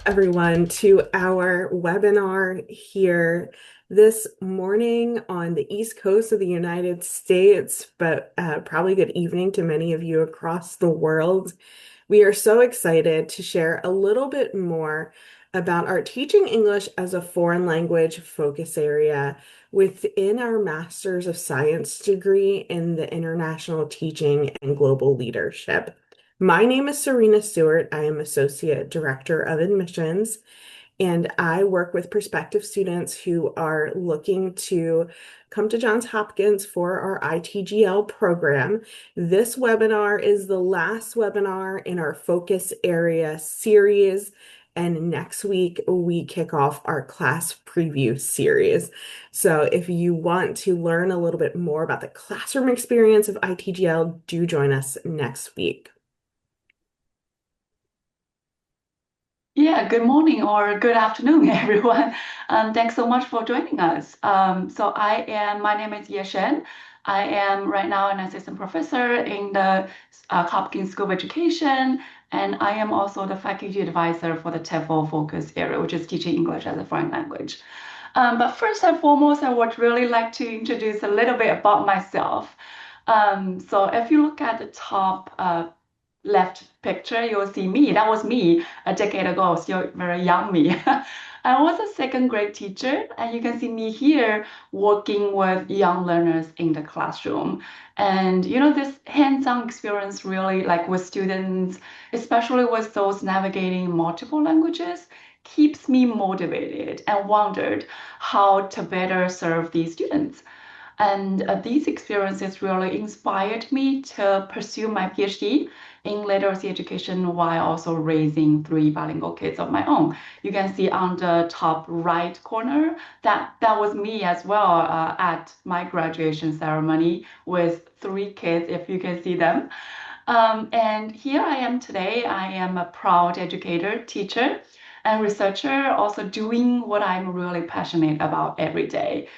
Everyone to our webinar here this morning on the East Coast of the United States, but probably good evening to many of you across the world. We are so excited to share a little bit more about our teaching English as a foreign language focus area within our Master's of Science degree in the International Teaching and Global Leadership. My name is Serena Stewart. I am Associate Director of Admissions, and I work with prospective students who are looking to come to Johns Hopkins for our ITGL program. This webinar is the last webinar in our focus area series. And next week, we kick off our class preview series. So if you want to learn a little bit more about the classroom experience of ITGL, do join us next week. Yeah, good morning or good afternoon, everyone. Thanks so much for joining us. My name is Shen. I am right now an assistant professor in the Hopkins School of Education, and I am also the faculty advisor for the TEFL focus area, which is teaching English as a foreign language. But first and foremost, I would really like to introduce a little bit about myself. So if you look at the top left picture, you'll see me. That was me a decade ago, still very young me. I was a second grade teacher, and you can see me here working with young learners in the classroom. And this hands-on experience really like with students, especially with those navigating multiple languages, keeps me motivated and wondered how to better serve these students. And these experiences really inspired me to pursue my PhD in literacy education while also raising three bilingual kids of my own. You can see on the top right corner that was me as well at my graduation ceremony with three kids, if you can see them. And here I am today. I am a proud educator, teacher, and researcher, also doing what I'm really passionate about every day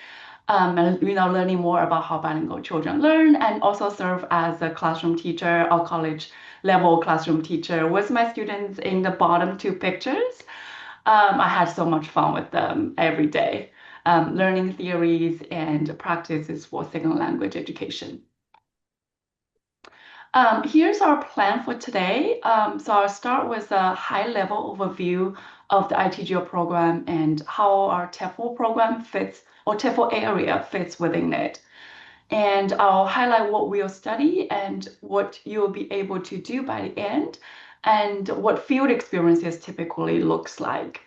and learning more about how bilingual children learn, and also serve as a classroom teacher or college level classroom teacher with my students in the bottom two pictures. I had so much fun with them every day, learning theories and practices for second language education. Here's our plan for today. So I'll start with a high-level overview of the ITGO program and how our TEFL program fits, or TEFL area fits within it. And I'll highlight what we'll study and what you'll be able to do by the end, and what field experiences typically looks like.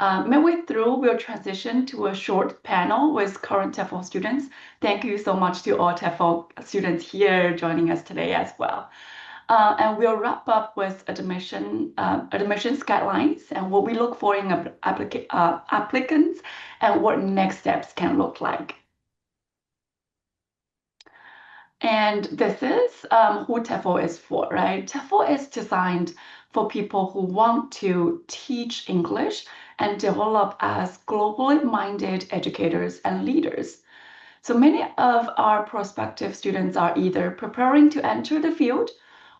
Midway through, we'll transition to a short panel with current TEFL students. Thank you so much to all TEFL students here joining us today as well. And we'll wrap up with admissions guidelines and what we look for in applicants and what next steps can look like. And this is who TEFL is for, right? TEFL is designed for people who want to teach English and develop as globally minded educators and leaders. So many of our prospective students are either preparing to enter the field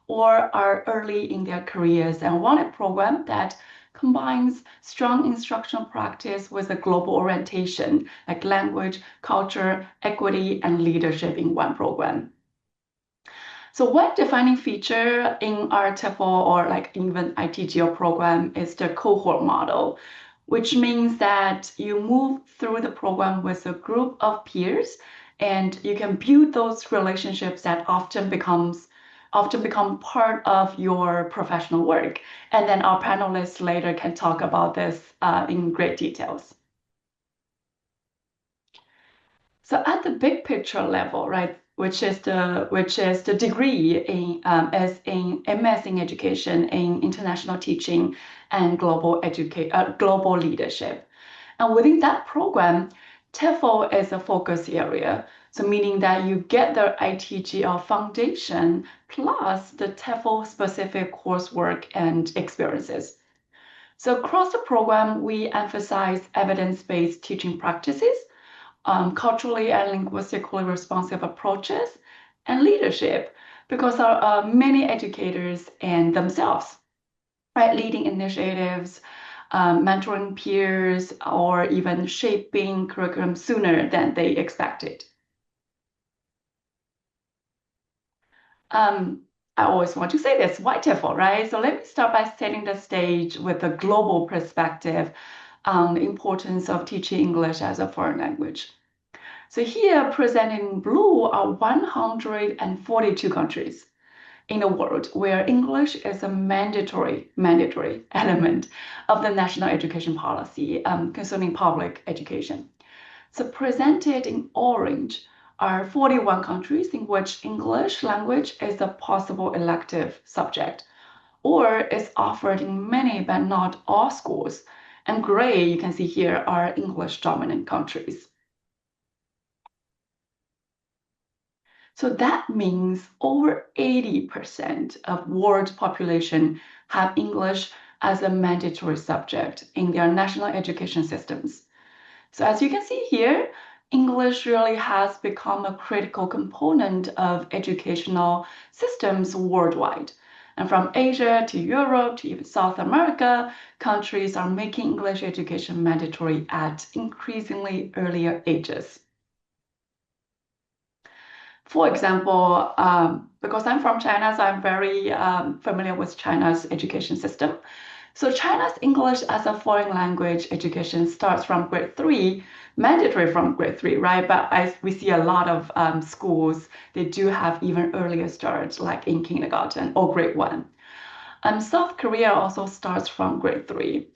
or are early in their careers and want a program that combines strong instructional practice with a global orientation, like language, culture, equity, and leadership in one program. So one defining feature in our TEFL or like even ITGL program is the cohort model, which means that you move through the program with a group of peers and you can build those relationships that often become part of your professional work. And then our panelists later can talk about this in great details. So at the big picture level, right, which is the degree in as in MS in education, in international teaching, and global leadership. And within that program, TEFL is a focus area. So meaning that you get the ITGL foundation plus the TEFL specific coursework and experiences. So across the program, we emphasize evidence-based teaching practices, culturally and linguistically responsive approaches, and leadership, because many educators and themselves, right, leading initiatives, mentoring peers, or even shaping curriculum sooner than they expected. Um, I always want to say this, why TEFL, right? So let me start by setting the stage with a global perspective on the importance of teaching English as a foreign language. So here, presented in blue, are 142 countries in the world where English is a mandatory element of the national education policy concerning public education. So presented in orange are 41 countries in which English language is a possible elective subject or is offered in many but not all schools. And gray, you can see here, are English dominant countries. So that means over 80% of world population have English as a mandatory subject in their national education systems. So as you can see here, English really has become a critical component of educational systems worldwide. And from Asia to Europe to even South America, countries are making English education mandatory at increasingly earlier ages. For example, because I'm from China, so I'm very familiar with China's education system. So China's English as a foreign language education starts from grade three, mandatory from grade three, right? But as we see a lot of schools, they do have even earlier starts, like in kindergarten or grade one. South Korea also starts from grade three.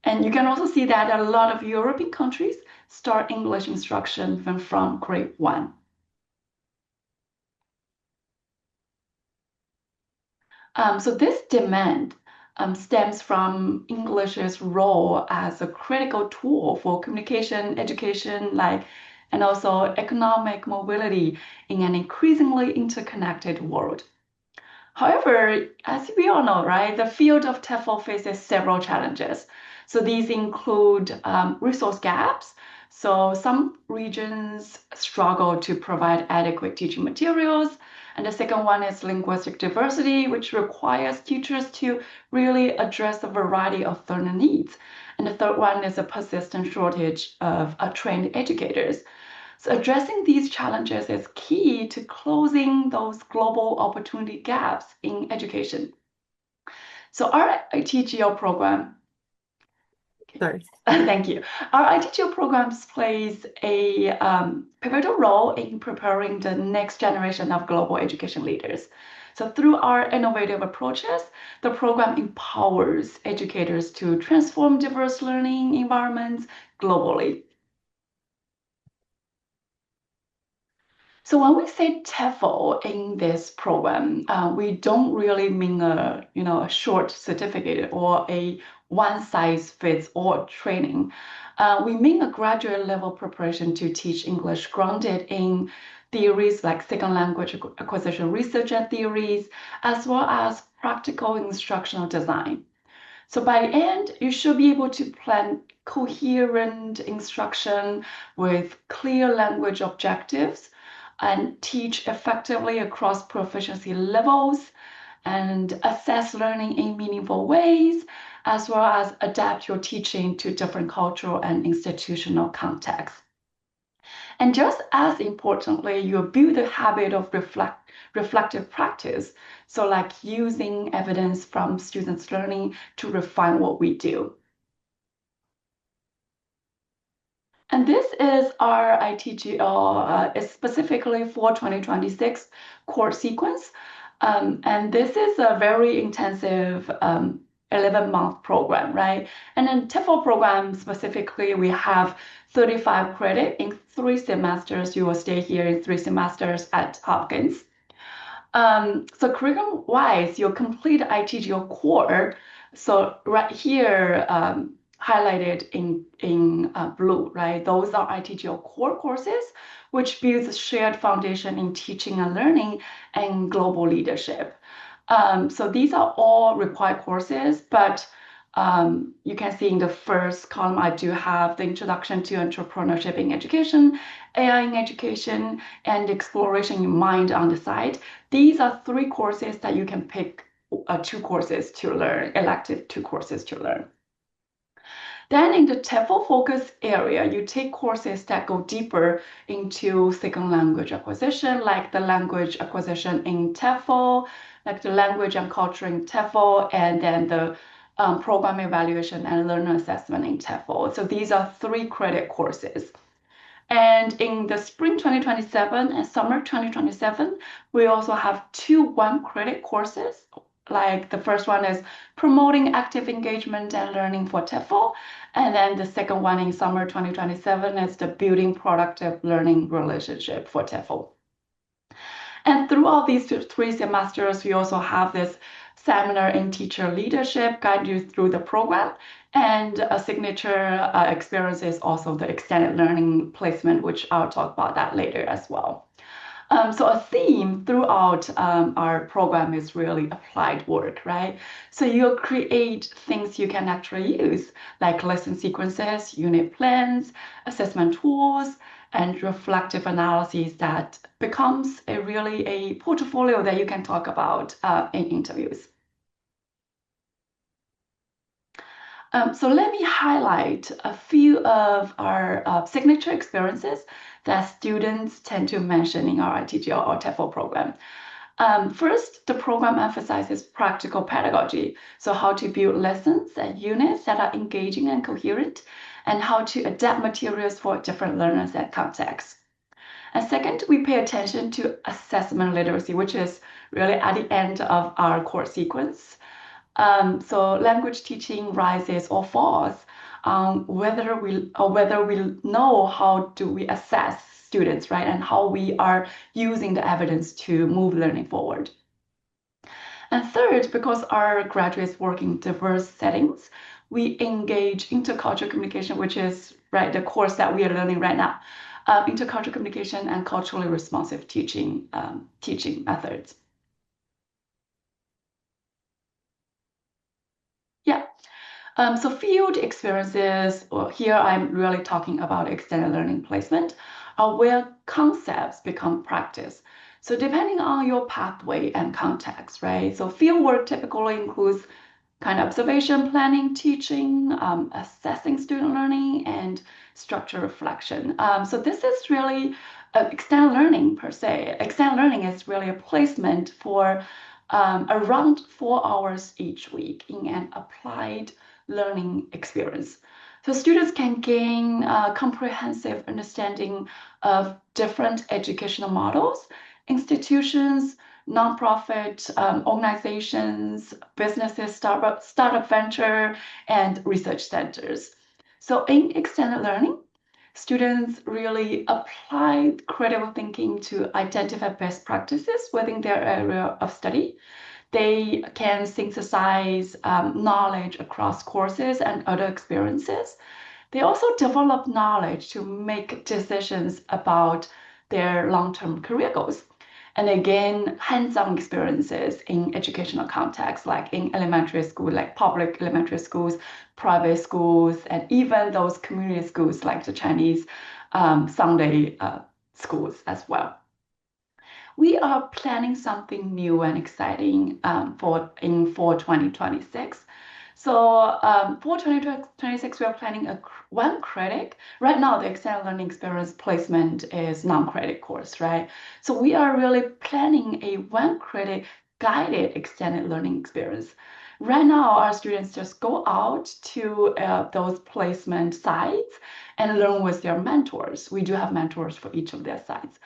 And you can also see that a lot of European countries start English instruction even from grade one. So this demand stems from English's role as a critical tool for communication, education, and also economic mobility in an increasingly interconnected world. However, as we all know, right, the field of TEFL faces several challenges. So these include resource gaps. So some regions struggle to provide adequate teaching materials. And the second one is linguistic diversity, which requires teachers to really address a variety of learner needs. And the third one is a persistent shortage of trained educators. So addressing these challenges is key to closing those global opportunity gaps in education. So our ITGL program, Sorry. thank you. Our ITGL programs plays a pivotal role in preparing the next generation of global education leaders. So through our innovative approaches, the program empowers educators to transform diverse learning environments globally. So when we say TEFL in this program, we don't really mean a short certificate or a one-size-fits-all training. We mean a graduate level preparation to teach English grounded in theories like second language acquisition research and theories, as well as practical instructional design. So by the end, you should be able to plan coherent instruction with clear language objectives and teach effectively across proficiency levels and assess learning in meaningful ways, as well as adapt your teaching to different cultural and institutional contexts. And just as importantly, you build the habit of reflective practice. So like using evidence from students' learning to refine what we do. And this is our ITGL, is specifically for 2026 course sequence. And this is a very intensive 11-month program, right? And then TEFL program specifically, we have 35 credit in 3 semesters. You will stay here in 3 semesters at Hopkins. So curriculum-wise, you'll complete ITGL core. So right here, highlighted in blue, right? Those are ITGL core courses, which builds a shared foundation in teaching and learning and global leadership. So these are all required courses, but you can see in the first column, I do have the Introduction to Entrepreneurship in Education, AI in Education, and Exploration in Mind on the side. These are 3 courses that you can pick 2 courses to learn, elective 2 courses to learn. Then in the TEFL focus area, you take courses that go deeper into second language acquisition, like the language acquisition in TEFL, like the language and culture in TEFL, and then the program evaluation and learner assessment in TEFL. So these are 3 credit courses. And in the spring 2027 and summer 2027, we also have 2 1-credit courses. Like the first one is promoting active engagement and learning for TEFL. And then the second one in summer 2027 is the building productive learning relationship for TEFL. And throughout these 3 semesters, we also have this seminar in teacher leadership, guide you through the program. And a signature experience is also the extended learning placement, which I'll talk about that later as well. So a theme throughout our program is really applied work, right? So you'll create things you can actually use, like lesson sequences, unit plans, assessment tools, and reflective analyses that becomes really a portfolio that you can talk about in interviews. So let me highlight a few of our signature experiences that students tend to mention in our ITGL or TEFL program. First, the program emphasizes practical pedagogy, so how to build lessons and units that are engaging and coherent, and how to adapt materials for different learners and contexts. And second, we pay attention to assessment literacy, which is really at the end of our course sequence. So language teaching rises or falls whether we know how do we assess students, right, and how we are using the evidence to move learning forward. And third, because our graduates work in diverse settings, we engage intercultural communication, which is right the course that we are learning right now, intercultural communication and culturally responsive teaching methods. Yeah. So field experiences, well, here I'm really talking about extended learning placement, are where concepts become practice. So depending on your pathway and context, right? So field work typically includes kind of observation, planning, teaching, assessing student learning, and structure reflection. So this is really extended learning per se. Extended learning is really a placement for around 4 hours each week in an applied learning experience. So students can gain a comprehensive understanding of different educational models, institutions, nonprofit organizations, businesses, startup venture, and research centers. So in extended learning, students really apply critical thinking to identify best practices within their area of study. They can synthesize knowledge across courses and other experiences. They also develop knowledge to make decisions about their long-term career goals. And again, hands-on experiences in educational contexts, like in elementary school, like public elementary schools, private schools, and even those community schools like the Chinese Sunday schools as well. We are planning something new and exciting for 2026. So for 2026, we are planning a 1 credit. Right now, the extended learning experience placement is non-credit course, right? So we are really planning a 1 credit guided extended learning experience. Right now, our students just go out to those placement sites and learn with their mentors. We do have mentors for each of their sites.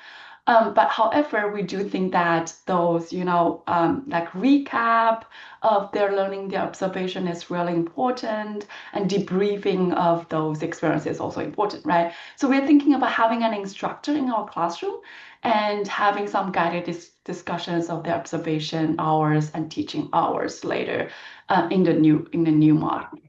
But however, we do think that those, like recap of their learning, their observation is really important, and debriefing of those experiences is also important, right? So we're thinking about having an instructor in our classroom and having some guided discussions of their observation hours and teaching hours later in the new model.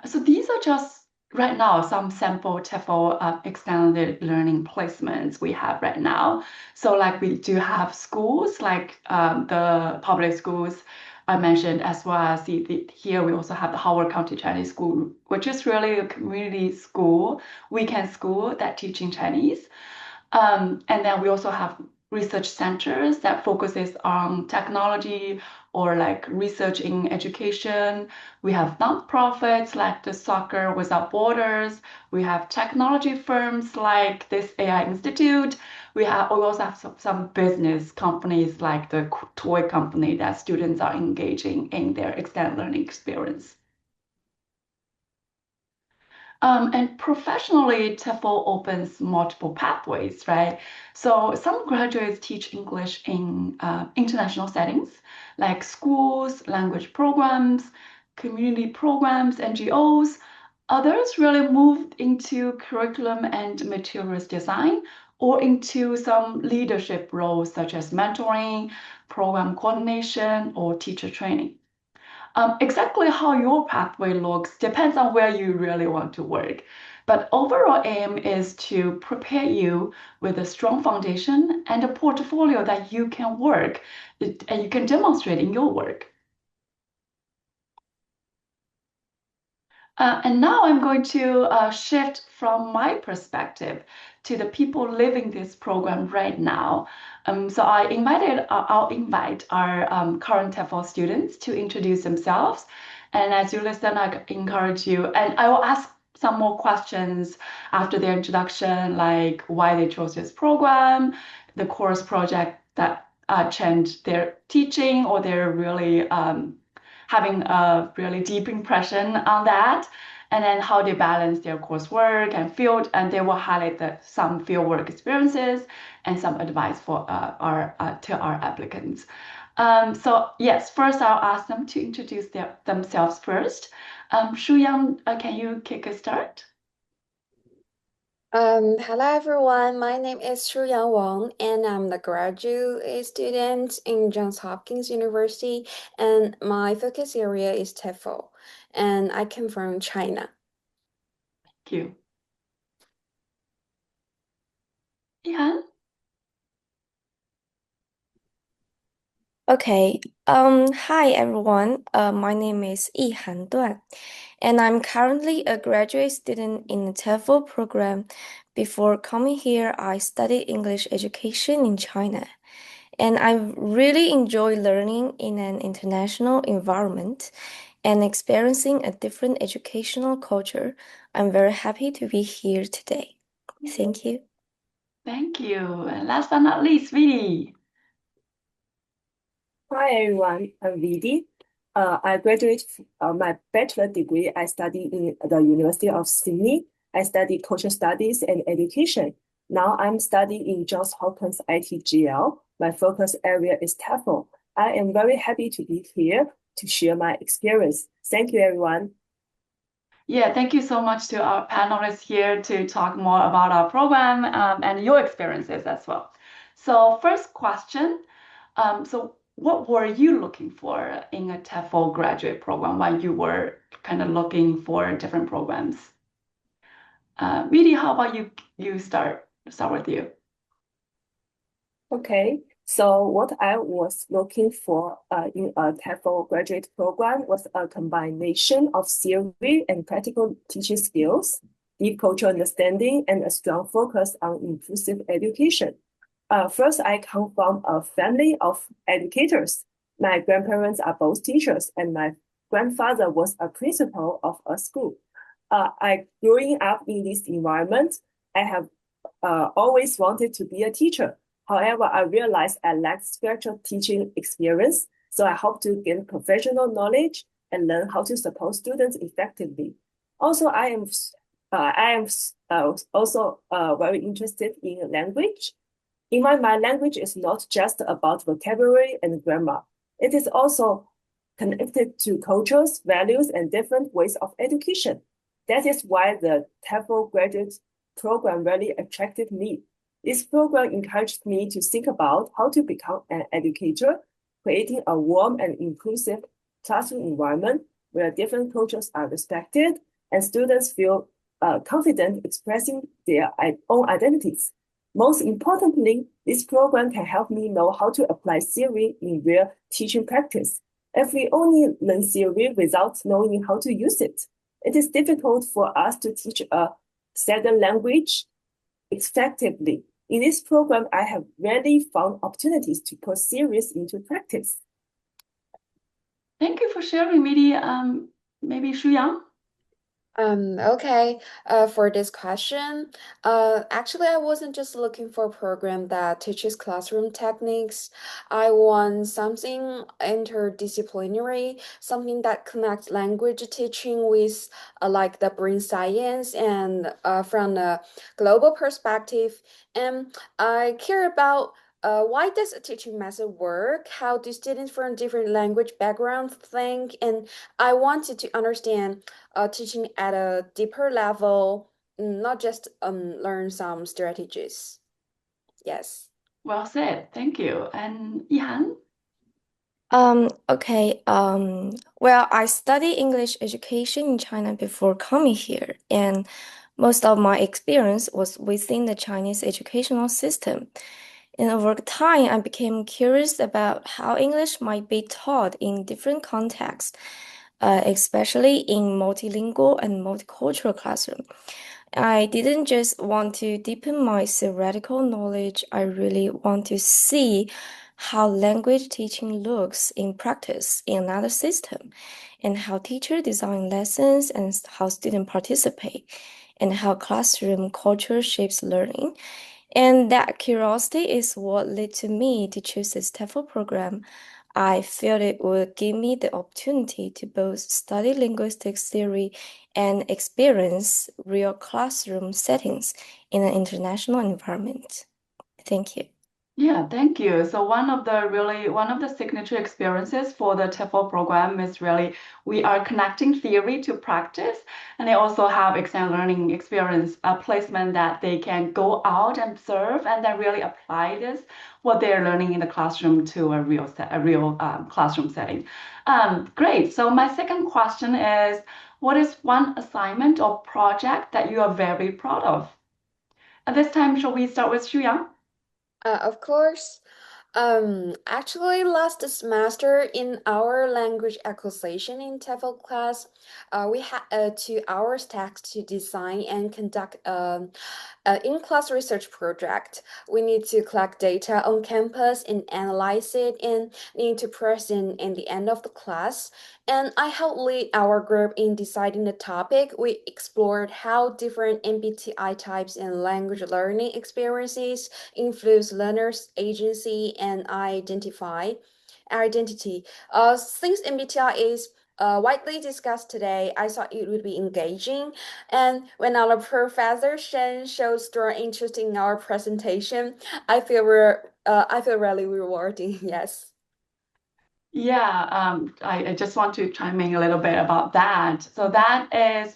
So these are just right now some sample TEFL extended learning placements we have right now. So like we do have schools like the public schools I mentioned, as well as here we also have the Howard County Chinese School, which is really a community school, weekend school that teaching Chinese. And then we also have research centers that focuses on technology or like research in education. We have nonprofits like the Soccer Without Borders. We have technology firms like this AI Institute. We also have some business companies like the toy company that students are engaging in their extended learning experience. And professionally, TEFL opens multiple pathways, right? So some graduates teach English in international settings like schools, language programs, community programs, NGOs. Others really moved into curriculum and materials design or into some leadership roles such as mentoring, program coordination, or teacher training. Exactly how your pathway looks depends on where you really want to work. But overall aim is to prepare you with a strong foundation and a portfolio that you can work and you can demonstrate in your work. And now I'm going to shift from my perspective to the people living this program right now. So I'll invite our current TEFL students to introduce themselves. And as you listen, I encourage you, and I will ask some more questions after their introduction, like why they chose this program, the course project that changed their teaching, or they're really having a really deep impression on that, and then how they balance their coursework and field, and they will highlight some fieldwork experiences and some advice for our applicants. So yes, first I'll ask them to introduce themselves first. Shuyang, can you kick a start? Hello everyone. My name is Shuyang Wang, and I'm the graduate student in Johns Hopkins University, and my focus area is TEFL, and I come from China. Thank you. Ihan? Okay. Hi everyone. My name is Yihan Duan, and I'm currently a graduate student in the TEFL program. Before coming here, I studied English education in China, and I really enjoy learning in an international environment and experiencing a different educational culture. I'm very happy to be here today. Thank you. Thank you. And last but not least, Vidi. Hi everyone, I'm Vidi. I graduated my bachelor degree. I studied in the University of Sydney. I studied cultural studies and education. Now I'm studying in Johns Hopkins ITGL. My focus area is TEFL. I am very happy to be here to share my experience. Thank you, everyone. Yeah, thank you so much to our panelists here to talk more about our program and your experiences as well. So first question, so what were you looking for in a TEFL graduate program while you were kind of looking for different programs? Vidi, how about you start with you? Okay, so what I was looking for in a TEFL graduate program was a combination of theory and practical teaching skills, deep cultural understanding, and a strong focus on inclusive education. First, I come from a family of educators. My grandparents are both teachers, and my grandfather was a principal of a school. Growing up in this environment, I have always wanted to be a teacher. However, I realized I lacked structured teaching experience, so I hope to gain professional knowledge and learn how to support students effectively. Also, I am also very interested in language. In my mind, language is not just about vocabulary and grammar. It is also connected to cultures, values, and different ways of education. That is why the TEFL graduate program really attracted me. This program encouraged me to think about how to become an educator, creating a warm and inclusive classroom environment where different cultures are respected and students feel confident expressing their own identities. Most importantly, this program can help me know how to apply theory in real teaching practice. If we only learn theory without knowing how to use it, it is difficult for us to teach a second language effectively. In this program, I have rarely found opportunities to put series into practice. Thank you for sharing, Midi. Maybe Shu Yang? Okay, for this question, actually, I wasn't just looking for a program that teaches classroom techniques. I want something interdisciplinary, something that connects language teaching with like the brain science and from a global perspective. And I care about why does a teaching method work? How do students from different language backgrounds think? And I wanted to understand teaching at a deeper level, not just learn some strategies. Yes. Well said. Thank you. And Yihan? Okay. Well, I studied English education in China before coming here, and most of my experience was within the Chinese educational system. And over time, I became curious about how English might be taught in different contexts, especially in multilingual and multicultural classroom. I didn't just want to deepen my theoretical knowledge, I really want to see how language teaching looks in practice in another system, and how teachers design lessons and how students participate, and how classroom culture shapes learning. And that curiosity is what led to me to choose this TEFL program. I felt it would give me the opportunity to both study linguistics theory and experience real classroom settings in an international environment. Thank you. Yeah, thank you. So one of the signature experiences for the TEFL program is really we are connecting theory to practice, and they also have exam learning experience, a placement that they can go out and observe and then really apply this what they're learning in the classroom to a real classroom setting. Great. So my second question is, what is one assignment or project that you are very proud of? At this time, shall we start with Shu Yang? Of course. Actually, last semester in our language acquisition in TEFL class, we had a 2 hours task to design and conduct an in-class research project. We need to collect data on campus and analyze it and need to present in the end of the class. And I helped lead our group in deciding the topic. We explored how different MBTI types and language learning experiences influence learners' agency and identity. Since MBTI is widely discussed today, I thought it would be engaging. And when our professor Shen showed strong interest in our presentation, I feel really rewarding. Yes. Yeah, I just want to chime in a little bit about that. So that is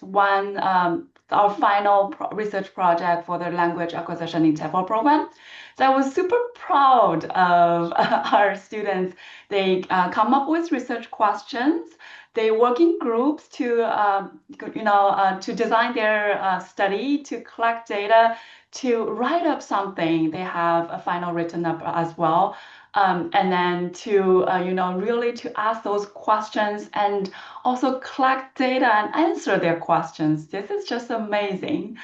our final research project for the language acquisition in TEFL program. So I was super proud of our students. They come up with research questions. They work in groups to design their study, to collect data, to write up something. They have a final written up as well, and then to really to ask those questions and also collect data and answer their questions. This is just amazing.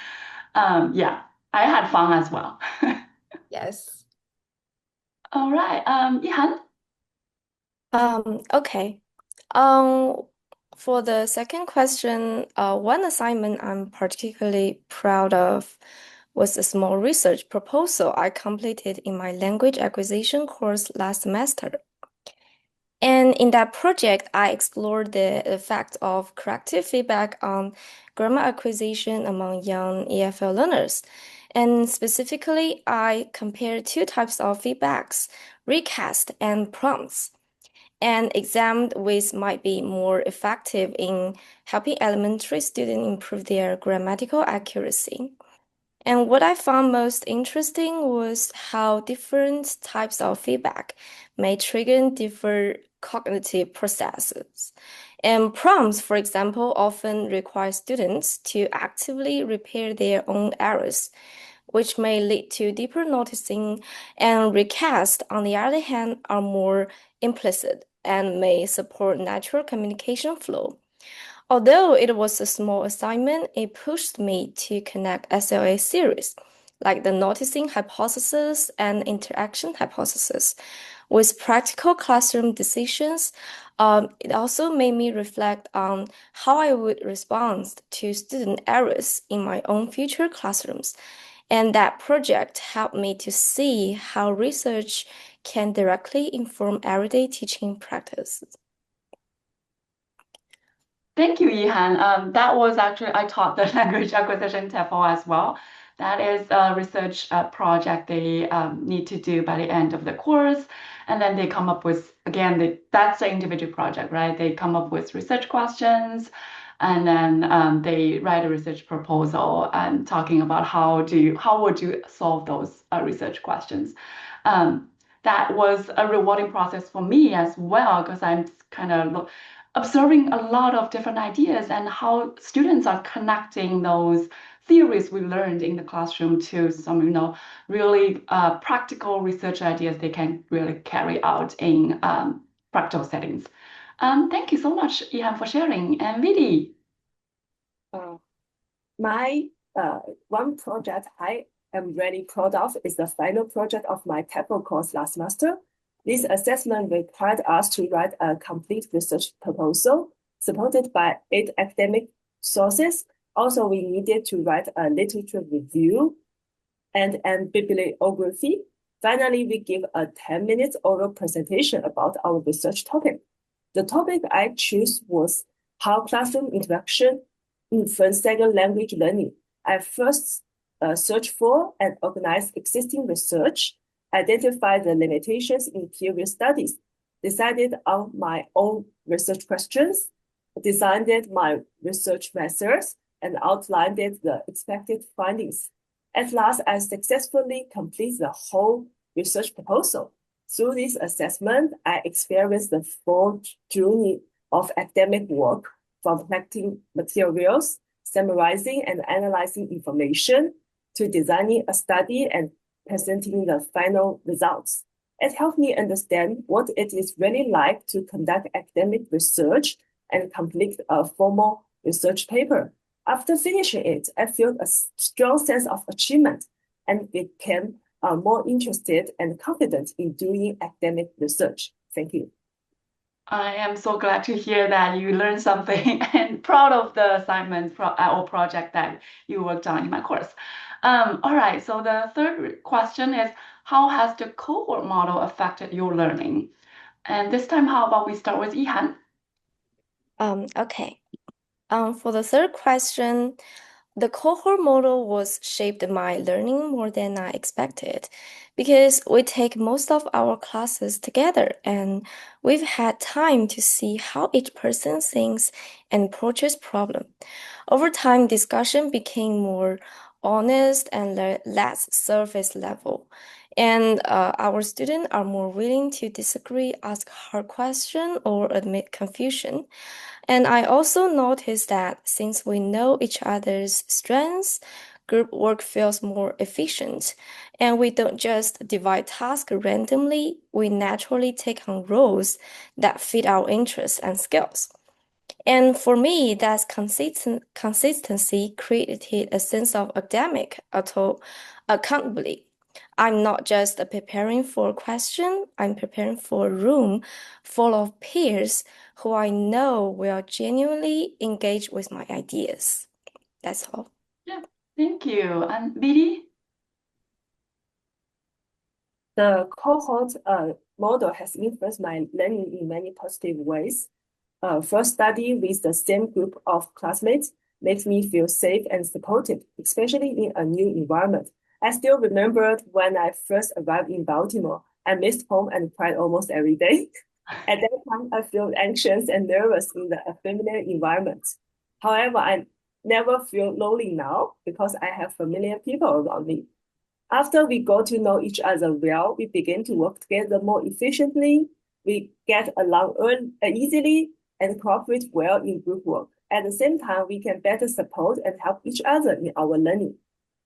Yeah, I had fun as well. Yes. All right, Yihan. Okay. Um, for the second question, one assignment I'm particularly proud of was a small research proposal I completed in my language acquisition course last semester. And in that project, I explored the effect of corrective feedback on grammar acquisition among young EFL learners. And specifically, I compared two types of feedbacks, recast and prompts, and examined which might be more effective in helping elementary students improve their grammatical accuracy. And what I found most interesting was how different types of feedback may trigger different cognitive processes. And prompts, for example, often require students to actively repair their own errors, which may lead to deeper noticing, and recast, on the other hand, are more implicit and may support natural communication flow. Although it was a small assignment, it pushed me to connect SLA series, like the noticing hypothesis and interaction hypothesis. With practical classroom decisions, it also made me reflect on how I would respond to student errors in my own future classrooms. And that project helped me to see how research can directly inform everyday teaching practices. Thank you, Yihan. That was actually, I taught the language acquisition TEFL as well. That is a research project they need to do by the end of the course. And then they come up with, again, that's the individual project, right? They come up with research questions, and then they write a research proposal and talking about how would you solve those research questions. That was a rewarding process for me as well, because I'm kind of observing a lot of different ideas and how students are connecting those theories we learned in the classroom to some, really practical research ideas they can really carry out in practical settings. Thank you so much, Ihan, for sharing. And Vidi. My one project I am really proud of is the final project of my TEFL course last semester. This assessment required us to write a complete research proposal supported by 8 academic sources. Also, we needed to write a literature review and bibliography. Finally, we give a 10-minute oral presentation about our research topic. The topic I chose was how classroom interaction influence second language learning. I first searched for and organized existing research, identified the limitations in previous studies, decided on my own research questions, designed my research methods, and outlined the expected findings. At last, I successfully completed the whole research proposal. Through this assessment, I experienced the full journey of academic work, from collecting materials, summarizing and analyzing information, to designing a study and presenting the final results. It helped me understand what it is really like to conduct academic research and complete a formal research paper. After finishing it, I felt a strong sense of achievement and became more interested and confident in doing academic research. Thank you. I am so glad to hear that you learned something and proud of the assignment or project that you worked on in my course. All right, so the third question is, how has the cohort model affected your learning? And this time, how about we start with Ihan? Okay. For the third question, the cohort model was shaped my learning more than I expected because we take most of our classes together and we've had time to see how each person thinks and approaches problem. Over time, discussion became more honest and less surface level. And our students are more willing to disagree, ask hard questions, or admit confusion. And I also noticed that since we know each other's strengths, group work feels more efficient. And we don't just divide tasks randomly, we naturally take on roles that fit our interests and skills. And for me, that consistency created a sense of academic accountability. I'm not just preparing for a question, I'm preparing for a room full of peers who I know will genuinely engage with my ideas. That's all. Yeah, thank you. And Vidi? The cohort model has influenced my learning in many positive ways. First, study with the same group of classmates makes me feel safe and supported, especially in a new environment. I still remembered when I first arrived in Baltimore. I missed home and cried almost every day. At that time, I felt anxious and nervous in the familiar environment. However, I never feel lonely now because I have familiar people around me. After we got to know each other well, we begin to work together more efficiently. We get along easily and cooperate well in group work. At the same time, we can better support and help each other in our learning.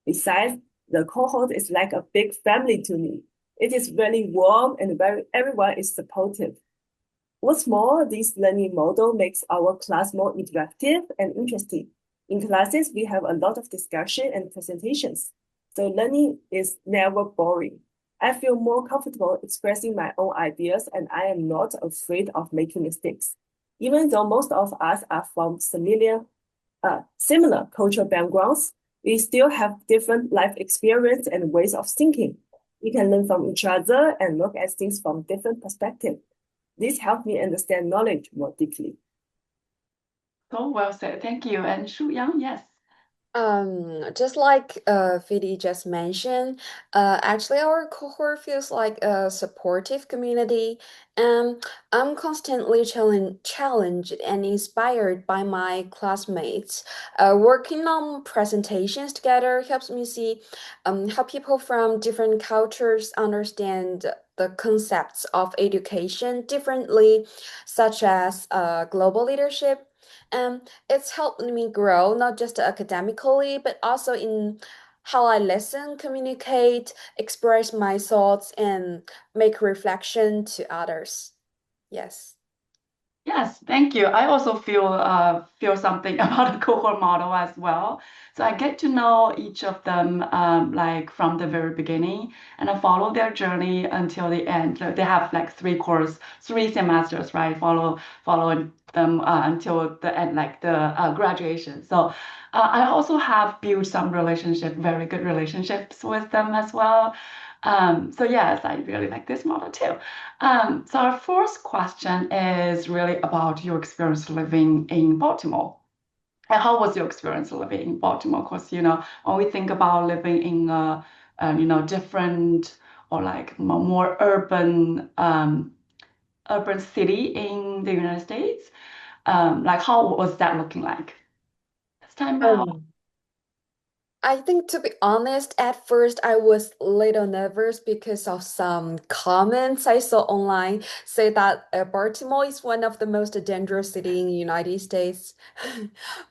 Besides, the cohort is like a big family to me. It is really warm and everyone is supportive. What's more, this learning model makes our class more interactive and interesting. In classes, we have a lot of discussion and presentations. so learning is never boring. I feel more comfortable expressing my own ideas, and I am not afraid of making mistakes. Even though most of us are from similar cultural backgrounds, we still have different life experience and ways of thinking. We can learn from each other and look at things from different perspectives. This helps me understand knowledge more deeply. So well said. Thank you. And Shu Yang, yes. Just like Vidi just mentioned, actually our cohort feels like a supportive community, and I'm constantly challenged and inspired by my classmates. Working on presentations together helps me see how people from different cultures understand the concepts of education differently, such as global leadership. It's helped me grow, not just academically, but also in how I listen, communicate, express my thoughts, and make reflection to others. Yes. Yes, thank you. I also feel something about the cohort model as well. So I get to know each of them like from the very beginning, and I follow their journey until the end. So they have like three semesters, right? Follow them until the end, like the graduation. So I also have built some very good relationships with them as well. So yes, I really like this model too. So our first question is really about your experience living in Baltimore. And how was your experience living in Baltimore? Because, when we think about living in different or like more urban city in the United States, like how was that looking like this time now? I think to be honest, at first I was a little nervous because of some comments I saw online say that Baltimore is one of the most dangerous city in the United States.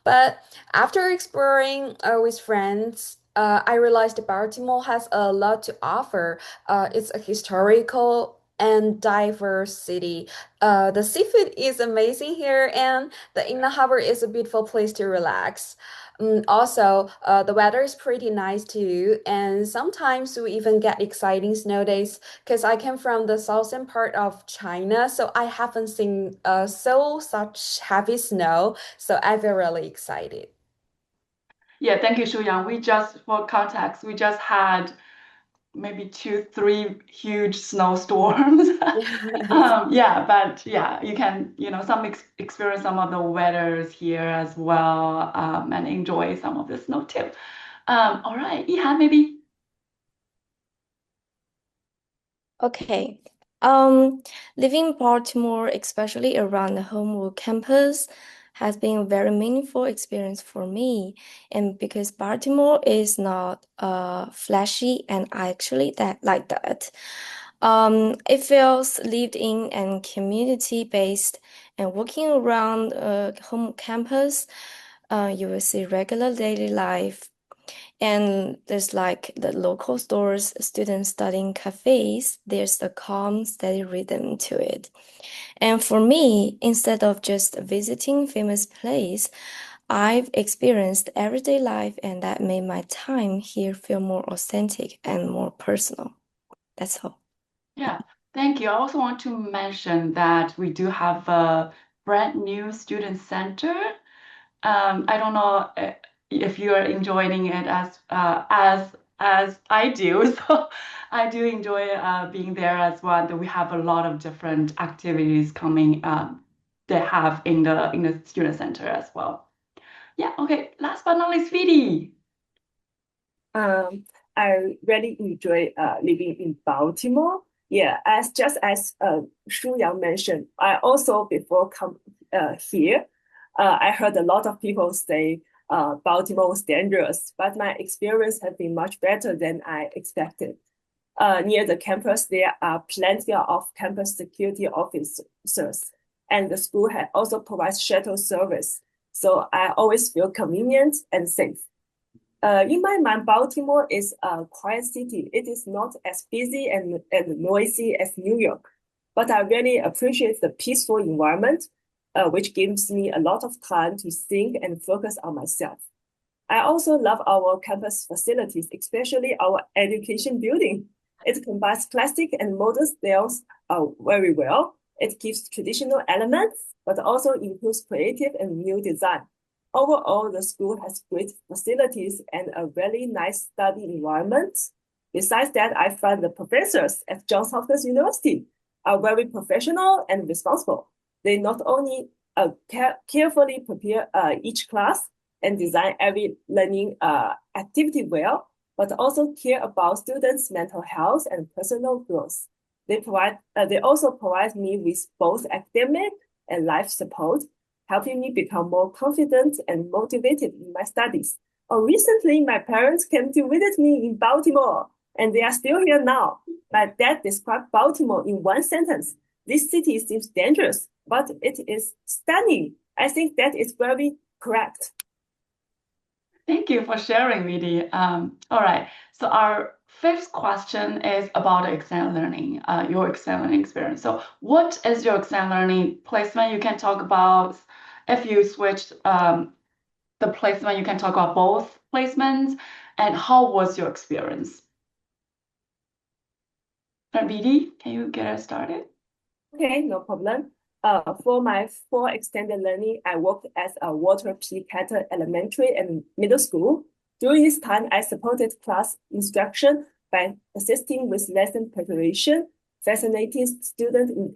But after exploring with friends, I realized Baltimore has a lot to offer. It's a historical and diverse city. The seafood is amazing here, and the Inner Harbor is a beautiful place to relax. Also, the weather is pretty nice too, and sometimes we even get exciting snow days because I came from the southern part of China, so I haven't seen such heavy snow, so I feel really excited. Yeah, thank you, Shu Yang. For context, we just had maybe two, three huge snowstorms. Yes. Yeah, but yeah, you can, experience some of the weathers here as well, and enjoy some of the snow too. All right, Ihan, maybe. Okay. Living in Baltimore, especially around the Homewood campus, has been a very meaningful experience for me. And because Baltimore is not flashy and I actually that like that. It feels lived in and community based. And walking around home campus, you will see regular daily life, and there's like the local stores, students studying cafes. There's a calm, steady rhythm to it. And for me, instead of just visiting famous place, I've experienced everyday life, and that made my time here feel more authentic and more personal. That's all. Yeah, thank you. I also want to mention that we do have a brand new student center. I don't know if you are enjoying it as I do. So I do enjoy being there as well. And we have a lot of different activities coming they have in the student center as well. Yeah. Okay. Last but not least, Vidi. I really enjoy living in Baltimore. Yeah, as Shu Yang mentioned, I also before come here, I heard a lot of people say Baltimore was dangerous, but my experience has been much better than I expected. Near the campus, there are plenty of campus security officers, and the school also provides shuttle service. So I always feel convenient and safe. In my mind, Baltimore is a quiet city. It is not as busy and noisy as New York, but I really appreciate the peaceful environment, which gives me a lot of time to think and focus on myself. I also love our campus facilities, especially our education building. It combines classic and modern styles very well. It keeps traditional elements, but also includes creative and new design. Overall, the school has great facilities and a very nice study environment. Besides that, I find the professors at Johns Hopkins University are very professional and responsible. They not only carefully prepare each class and design every learning activity well, but also care about students' mental health and personal growth. They also provide me with both academic and life support, helping me become more confident and motivated in my studies. Recently, my parents came to visit me in Baltimore, and they are still here now. My dad described Baltimore in one sentence. This city seems dangerous, but it is stunning. I think that is very correct. Thank you for sharing, Vidi. All right. So our fifth question is about exam learning, your exam learning experience. So what is your exam learning placement? You can talk about if you switched the placement, you can talk about both placements and how was your experience? Vidi, can you get us started? Okay, no problem. For my fall extended learning, I worked as a water P-Cater elementary and middle school. During this time, I supported class instruction by assisting with lesson preparation, facilitating student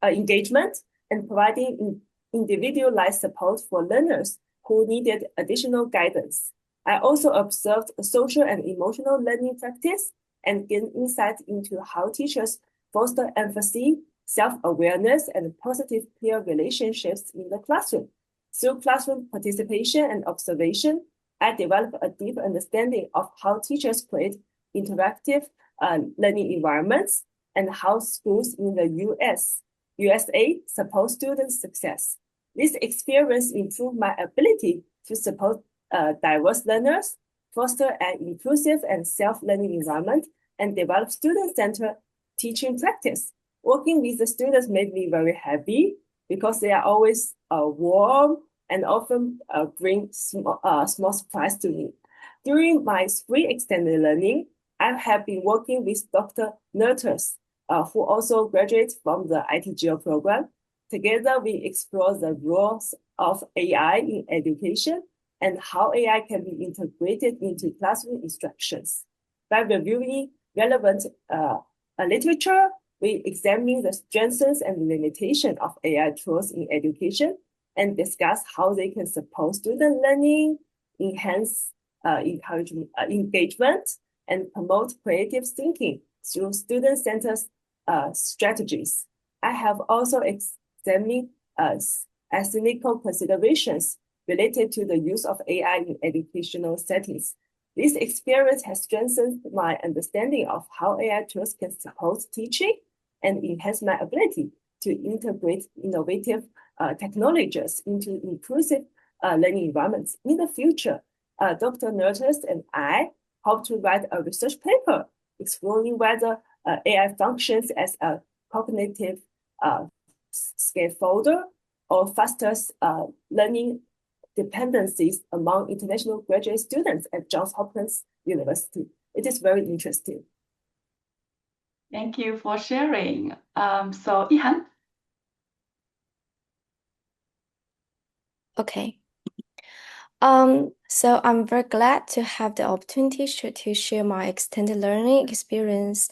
engagement, and providing individualized support for learners who needed additional guidance. I also observed social and emotional learning practice and gained insight into how teachers foster empathy, self-awareness, and positive peer relationships in the classroom. Through classroom participation and observation, I developed a deep understanding of how teachers create interactive learning environments and how schools in the USA support student success. This experience improved my ability to support diverse learners, foster an inclusive and self-learning environment, and develop student-centered teaching practice. Working with the students made me very happy because they are always warm and often bring small surprise to me. During my spring extended learning, I have been working with Dr. Nertus, who also graduated from the ITGL program. Together, we explore the roles of AI in education and how AI can be integrated into classroom instructions. By reviewing relevant literature, we examine the strengths and limitations of AI tools in education and discuss how they can support student learning, enhance engagement, and promote creative thinking through student-centered strategies. I have also examined ethical considerations related to the use of AI in educational settings. This experience has strengthened my understanding of how AI tools can support teaching and enhance my ability to integrate innovative technologies into inclusive learning environments. In the future, Dr. Nertus and I hope to write a research paper exploring whether AI functions as a cognitive scaffolder or fosters learning dependencies among international graduate students at Johns Hopkins University. It is very interesting. Thank you for sharing. So, Yihan. Okay. So I'm very glad to have the opportunity to share my extended learning experience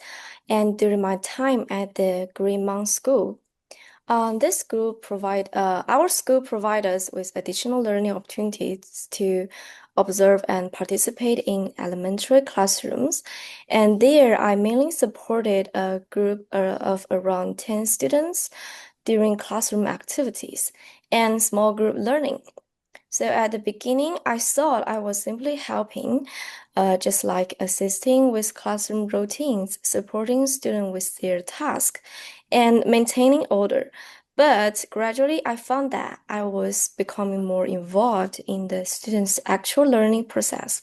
and during my time at the Greenmount School. Our school provide us with additional learning opportunities to observe and participate in elementary classrooms. And there, I mainly supported a group of around 10 students during classroom activities and small group learning. So at the beginning, I thought I was simply helping, just like assisting with classroom routines, supporting students with their tasks, and maintaining order. But gradually, I found that I was becoming more involved in the students' actual learning process.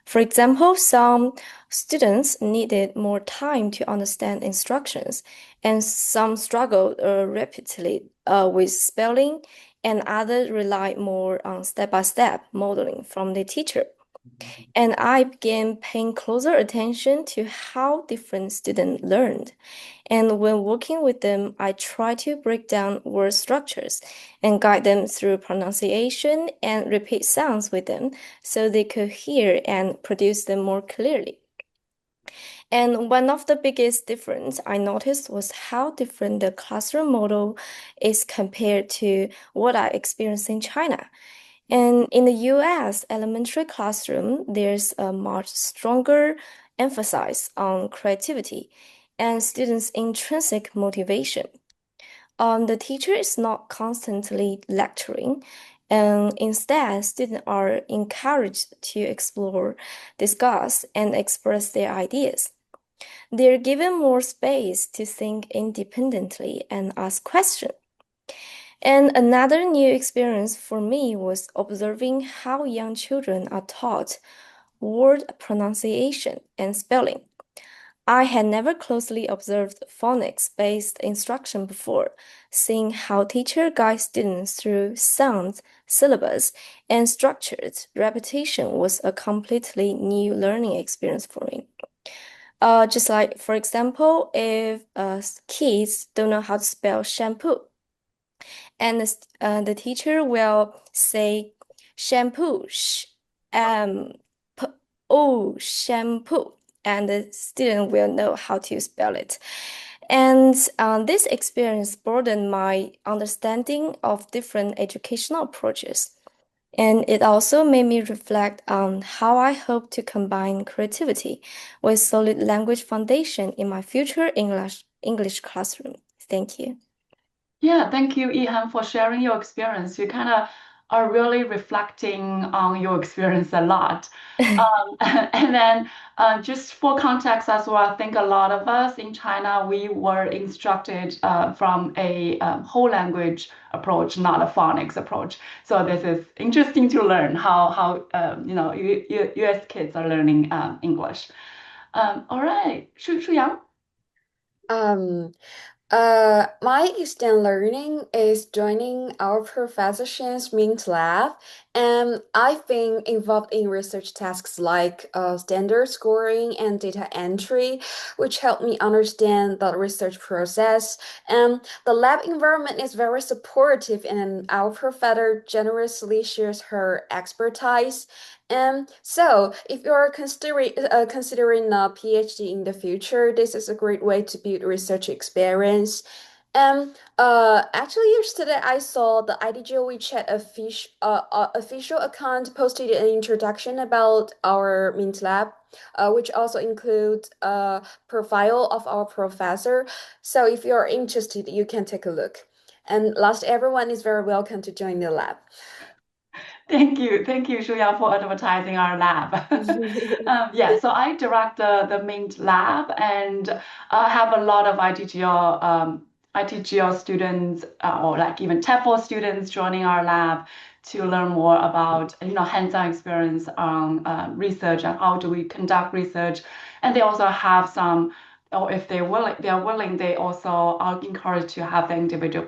For example, some students needed more time to understand instructions, and some struggled repeatedly with spelling and others rely more on step-by-step modeling from the teacher. And I began paying closer attention to how different students learned. And when working with them, I try to break down word structures and guide them through pronunciation and repeat sounds with them so they could hear and produce them more clearly. And one of the biggest difference I noticed was how different the classroom model is compared to what I experienced in China. And in the US elementary classroom, there's a much stronger emphasis on creativity and students' intrinsic motivation. The teacher is not constantly lecturing, and instead, students are encouraged to explore, discuss, and express their ideas. They're given more space to think independently and ask questions. And another new experience for me was observing how young children are taught word pronunciation and spelling. I had never closely observed phonics-based instruction before, seeing how teacher guide students through sounds, syllabus, and structured repetition was a completely new learning experience for me. Just like, for example, if kids don't know how to spell shampoo, and the teacher will say shampoo, p o shampoo, and the student will know how to spell it. And this experience broadened my understanding of different educational approaches. And it also made me reflect on how I hope to combine creativity with solid language foundation in my future English classroom. Thank you. Yeah, thank you, Ihan, for sharing your experience. You kind of are really reflecting on your experience a lot. And then just for context as well, I think a lot of us in China, we were instructed from a whole language approach, not a phonics approach. So this is interesting to learn how US kids are learning English. All right, Shu Yang. Um, my extent learning is joining our Professor Shen's Mint Lab, and I've been involved in research tasks like standard scoring and data entry, which help me understand the research process. And the lab environment is very supportive, and our professor generously shares her expertise. And so, if you're considering a PhD in the future, this is a great way to build research experience. And actually, yesterday I saw the ITGL WeChat official account posted an introduction about our Mint Lab, which also includes a profile of our professor. So if you're interested, you can take a look. And last, everyone is very welcome to join the lab. Thank you, Shuya, for advertising our lab. Yeah, so I direct the Mint Lab and have a lot of ITGL students or like even TEFL students joining our lab to learn more about hands-on experience on research and how do we conduct research. And they also have some, or if they are willing, they also are encouraged to have the individual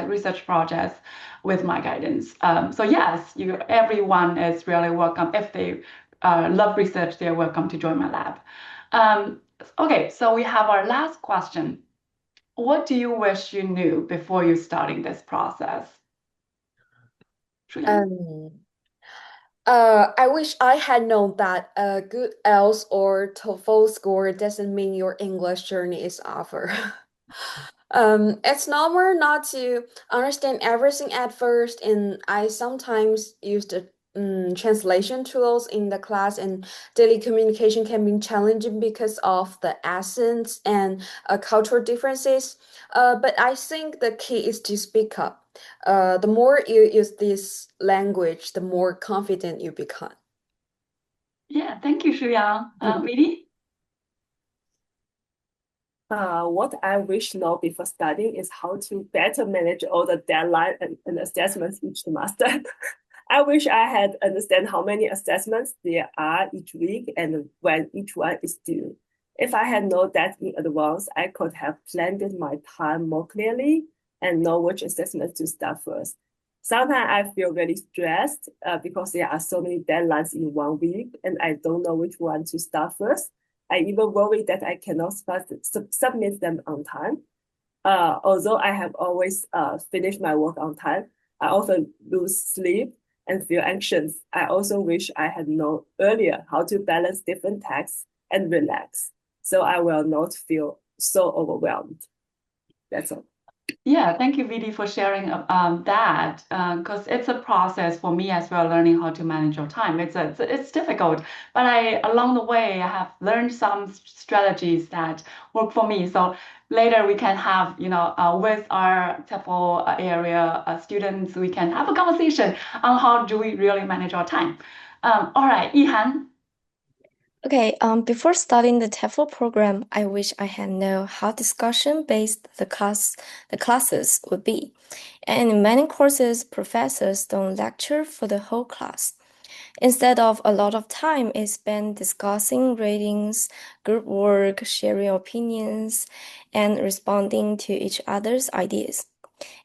research projects with my guidance. So yes, everyone is really welcome. If they love research, they're welcome to join my lab. Okay, so we have our last question. What do you wish you knew before you starting this process? Um, I wish I had known that a good IELTS or TOEFL score doesn't mean your English journey is over. It's normal not to understand everything at first, and I sometimes use the translation tools in the class, and daily communication can be challenging because of the accents and cultural differences. But I think the key is to speak up. The more you use this language, the more confident you become. Yeah, thank you, Shuyang. Midi? What I wish to know before studying is how to better manage all the deadline and assessments each semester. I wish I had understand how many assessments there are each week and when each one is due. If I had known that in advance, I could have planned my time more clearly and know which assessments to start first. Sometimes I feel very stressed because there are so many deadlines in 1 week, and I don't know which one to start first. I even worry that I cannot submit them on time. Although I have always finished my work on time, I also lose sleep and feel anxious. I also wish I had known earlier how to balance different tasks and relax, so I will not feel so overwhelmed. That's all. Yeah, thank you, Vidi, for sharing that because it's a process for me as well, learning how to manage your time. It's difficult, but along the way I have learned some strategies that work for me. So later we can have, with our TEFL area students, we can have a conversation on how do we really manage our time. All right, Yihan. Okay, before starting the TEFL program, I wish I had known how discussion-based the classes would be. And in many courses, professors don't lecture for the whole class. Instead of a lot of time is spent discussing ratings, group work, sharing opinions, and responding to each other's ideas.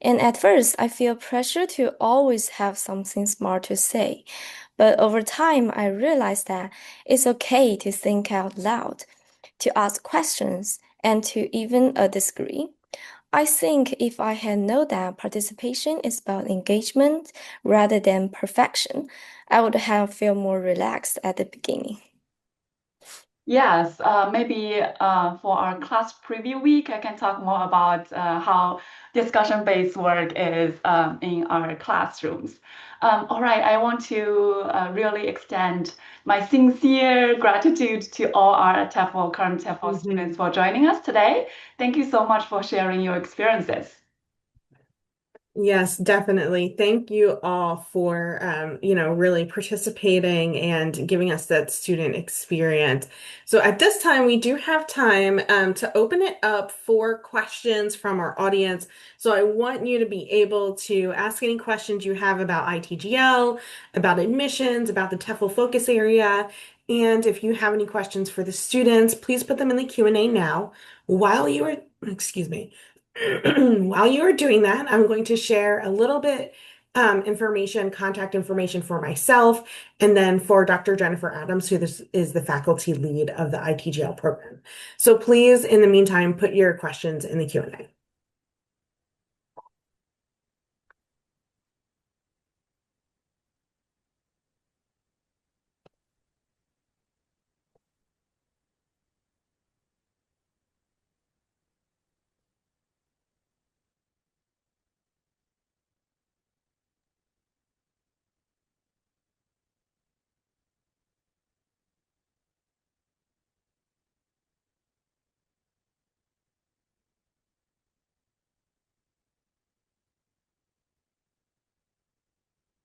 And at first, I feel pressure to always have something smart to say. But over time, I realized that it's okay to think out loud, to ask questions, and to even disagree. I think if I had known that participation is about engagement rather than perfection, I would have felt more relaxed at the beginning. Yes, maybe for our class preview week, I can talk more about how discussion-based work is in our classrooms. All right, I want to really extend my sincere gratitude to all our TEFL, current TEFL students for joining us today. Thank you so much for sharing your experiences. Yes, definitely. Thank you all for, really participating and giving us that student experience. So at this time, we do have time to open it up for questions from our audience. So I want you to be able to ask any questions you have about ITGL, about admissions, about the TEFL focus area. And if you have any questions for the students, please put them in the Q&A now. While you are, excuse me. While you are doing that, I'm going to share a little bit contact information for myself, and then for Dr. Jennifer Adams, who this is the faculty lead of the ITGL program. So please, in the meantime, put your questions in the Q&A.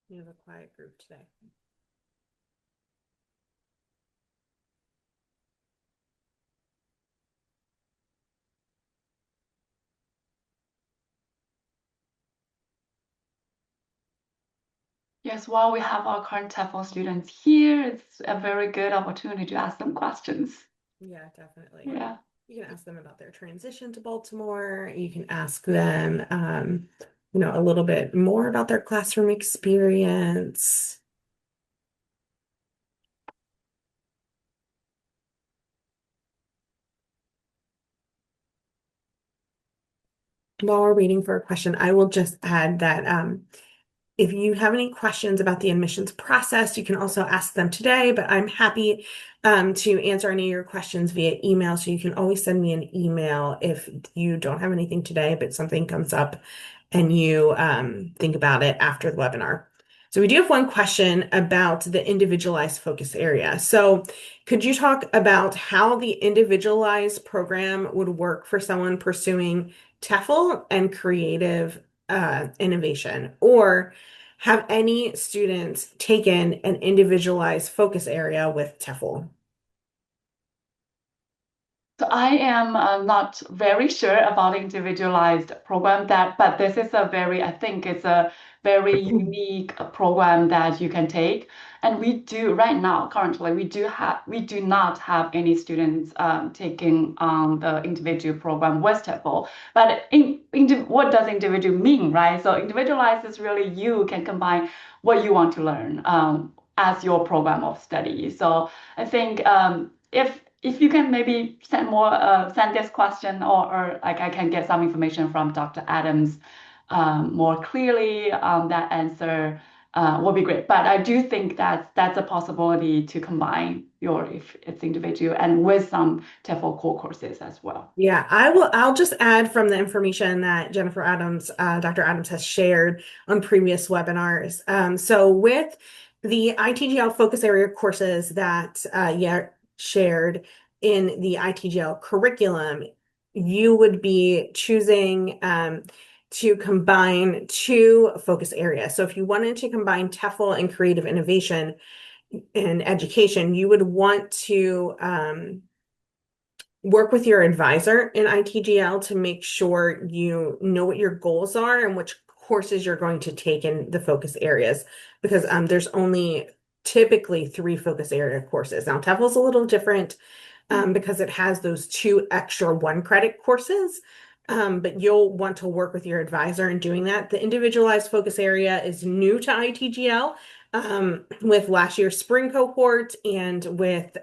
You have a quiet group today. Yes, while we have our current TEFL students here, it's a very good opportunity to ask them questions. Yeah, definitely. Yeah. You can ask them about their transition to Baltimore. You can ask them, a little bit more about their classroom experience. While we're waiting for a question, I will just add that if you have any questions about the admissions process, you can also ask them today, but I'm happy to answer any of your questions via email. So you can always send me an email if you don't have anything today, but something comes up and you think about it after the webinar. So we do have one question about the individualized focus area. So could you talk about how the individualized program would work for someone pursuing TEFL and creative innovation, or have any students taken an individualized focus area with TEFL? So I am not very sure about individualized program but this is I think it's a very unique program that you can take. And we do right now, currently, we do not have any students taking the individual program with TEFL. But what does individual mean, right? So individualized is really you can combine what you want to learn as your program of study. So I think if you can maybe send this question, or like I can get some information from Dr. Adams more clearly, that answer will be great. But I do think that's a possibility to combine if it's individual and with some TEFL core courses as well. Yeah, I'll just add from the information that Jennifer Adams, Dr. Adams has shared on previous webinars. So with the ITGL focus area courses that shared in the ITGL curriculum, you would be choosing to combine two focus areas. So if you wanted to combine TEFL and creative innovation in education, you would want to work with your advisor in ITGL to make sure you know what your goals are and which courses you're going to take in the focus areas, because there's only typically 3 focus area courses. Now, TEFL is a little different because it has those 2 extra 1-credit courses, but you'll want to work with your advisor in doing that. The individualized focus area is new to ITGL with last year's spring cohort and with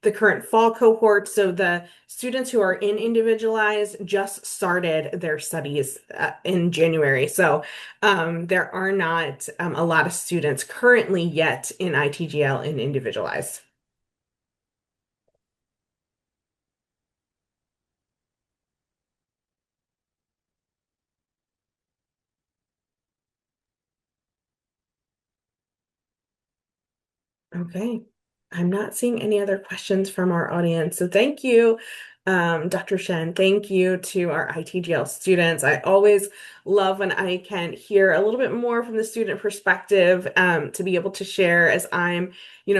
the current fall cohort. So the students who are in individualized just started their studies in January. So there are not a lot of students currently yet in ITGL in individualized. Okay. I'm not seeing any other questions from our audience. So thank you, Dr. Shen. Thank you to our ITGL students. I always love when I can hear a little bit more from the student perspective to be able to share as I'm,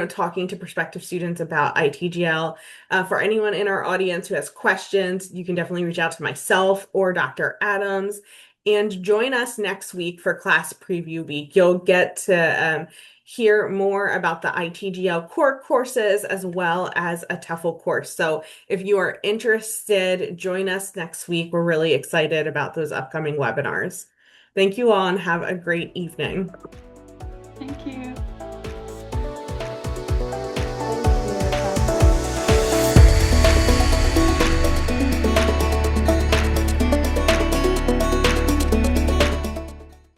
talking to prospective students about ITGL. For anyone in our audience who has questions, you can definitely reach out to myself or Dr. Adams. And join us next week for class preview week. You'll get to hear more about the ITGL core courses as well as a TEFL course. So if you are interested, join us next week. We're really excited about those upcoming webinars. Thank you all and have a great evening. Thank you.